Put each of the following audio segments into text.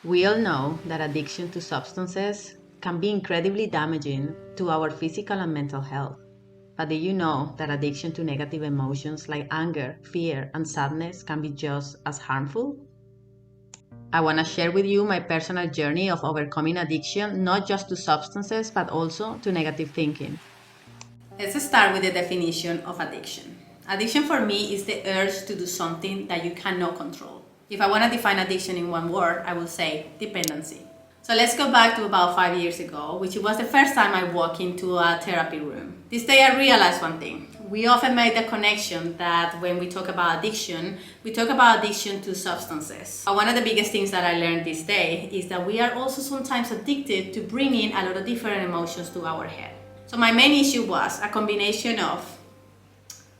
We all know that addiction to substances can be incredibly damaging to our physical and mental health. But did you know that addiction to negative emotions like anger, fear, and sadness can be just as harmful? I want to share with you my personal journey of overcoming addiction, not just to substances, but also to negative thinking. Let's start with the definition of addiction. Addiction for me is the urge to do something that you cannot control. If I want to define addiction in one word, I will say dependency. So let's go back to about 5 years ago, which was the first time I walked into a therapy room. This day I realized one thing. We often make the connection that when we talk about addiction, we talk about addiction to substances. But one of the biggest things that I learned this day is that we are also sometimes addicted to bringing a lot of different emotions to our head. So my main issue was a combination of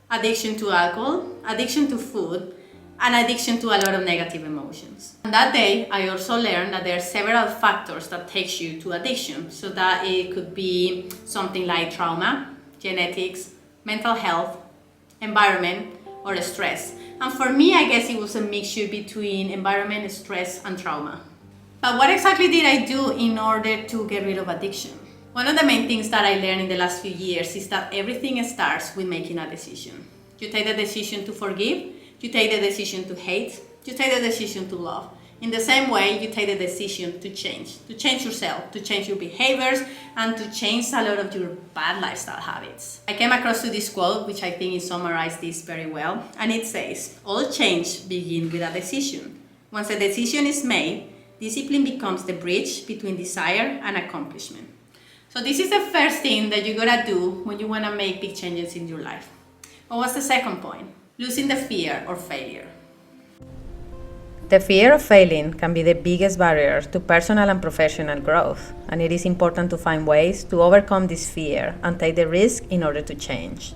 addiction to alcohol, addiction to food, and addiction to a lot of negative emotions. On that day, I also learned that there are several factors that takes you to addiction. So that it could be something like trauma, genetics, mental health, environment, or stress. And for me, I guess it was a mixture between environment, stress, and trauma. But what exactly did I do in order to get rid of addiction? One of the main things that I learned in the last few years is that everything starts with making a decision. You take the decision to forgive, you take the decision to hate, you take the decision to love. In the same way, you take the decision to change yourself, to change your behaviors, and to change a lot of your bad lifestyle habits. I came across to this quote, which I think it summarizes this very well, and it says, all change begins with a decision. Once a decision is made, discipline becomes the bridge between desire and accomplishment. So this is the first thing that you gotta do when you wanna make big changes in your life. But what's the second point? Losing the fear of failure. The fear of failing can be the biggest barrier to personal and professional growth, and it is important to find ways to overcome this fear and take the risk in order to change.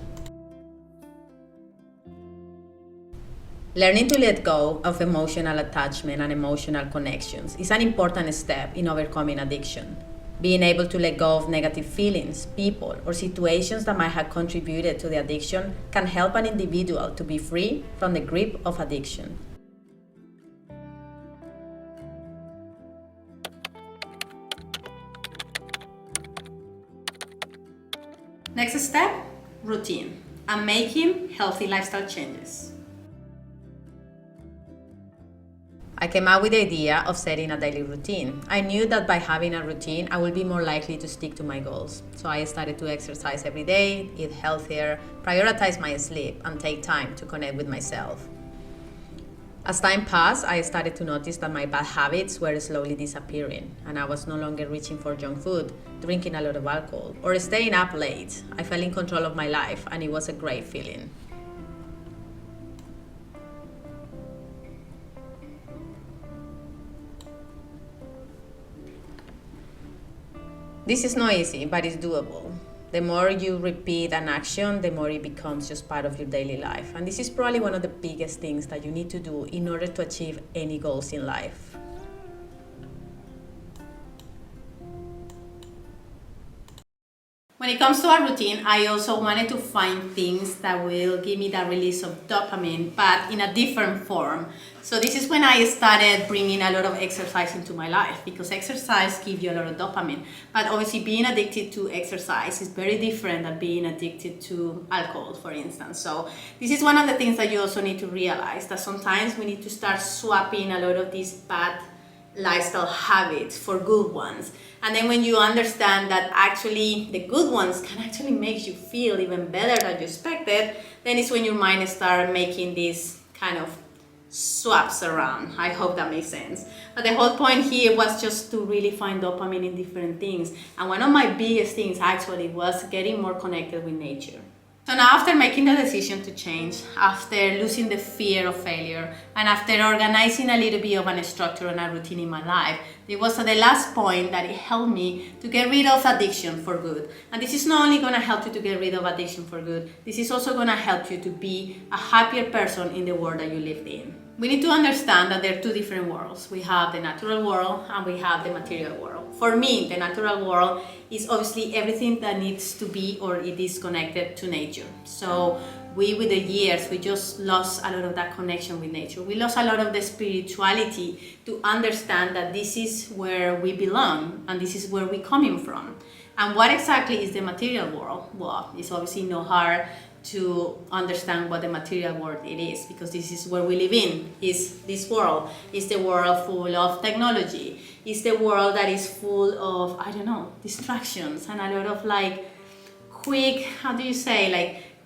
Learning to let go of emotional attachment and emotional connections is an important step in overcoming addiction. Being able to let go of negative feelings, people, or situations that might have contributed to the addiction can help an individual to be free from the grip of addiction. Next step, routine and making healthy lifestyle changes. I came up with the idea of setting a daily routine. I knew that by having a routine, I would be more likely to stick to my goals. So I started to exercise every day, eat healthier, prioritize my sleep, and take time to connect with myself. As time passed, I started to notice that my bad habits were slowly disappearing, and I was no longer reaching for junk food, drinking a lot of alcohol, or staying up late. I felt in control of my life, and it was a great feeling. This is not easy, but it's doable. The more you repeat an action, the more it becomes just part of your daily life. And this is probably one of the biggest things that you need to do in order to achieve any goals in life. When it comes to a routine, I also wanted to find things that will give me that release of dopamine, but in a different form. So this is when I started bringing a lot of exercise into my life, because exercise gives you a lot of dopamine. But obviously being addicted to exercise is very different than being addicted to alcohol, for instance. So this is one of the things that you also need to realize, that sometimes we need to start swapping a lot of these bad lifestyle habits for good ones. And then when you understand that actually the good ones can actually make you feel even better than you expected, then it's when your mind starts making these kind of swaps around. I hope that makes sense. But the whole point here was just to really find dopamine in different things. And one of my biggest things actually was getting more connected with nature. So now, after making the decision to change, after losing the fear of failure, and after organizing a little bit of a structure and a routine in my life, it was at the last point that it helped me to get rid of addiction for good. And this is not only going to help you to get rid of addiction for good, this is also going to help you to be a happier person in the world that you lived in. We need to understand that there are two different worlds. We have the natural world and we have the material world. For me, the natural world is obviously everything that needs to be or it is connected to nature. So with the years, we just lost a lot of that connection with nature. We lost a lot of the spirituality to understand that this is where we belong and this is where we're coming from. And what exactly is the material world? Well, it's obviously not hard to understand what the material world it is, because this is where we live in. Is this world is the world full of technology. It's the world that is full of, I don't know, distractions and a lot of like quick,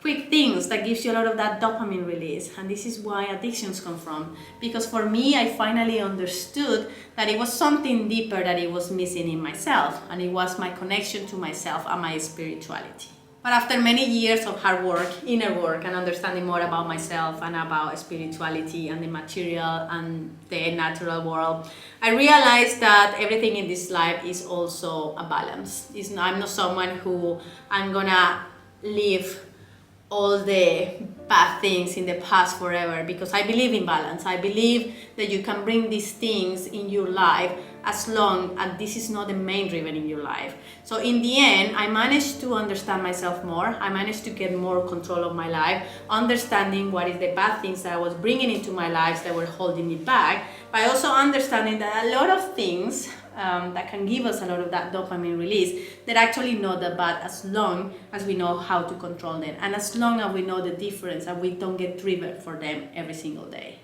quick things that gives you a lot of that dopamine release. And this is why addictions come from. Because for me, I finally understood that it was something deeper that it was missing in myself, and it was my connection to myself and my spirituality. But after many years of hard work, inner work, and understanding more about myself and about spirituality and the material and the natural world, I realized that everything in this life is also a balance. I'm not someone who I'm gonna live all the bad things in the past forever, because I believe in balance. I believe that you can bring these things in your life as long as this is not the main driven in your life. So in the end, I managed to understand myself more. I managed to get more control of my life, understanding what is the bad things that I was bringing into my life that were holding me back, but also understanding that a lot of things that can give us a lot of that dopamine release, they're actually not that bad as long as we know how to control them, and as long as we know the difference and we don't get triggered for them every single day.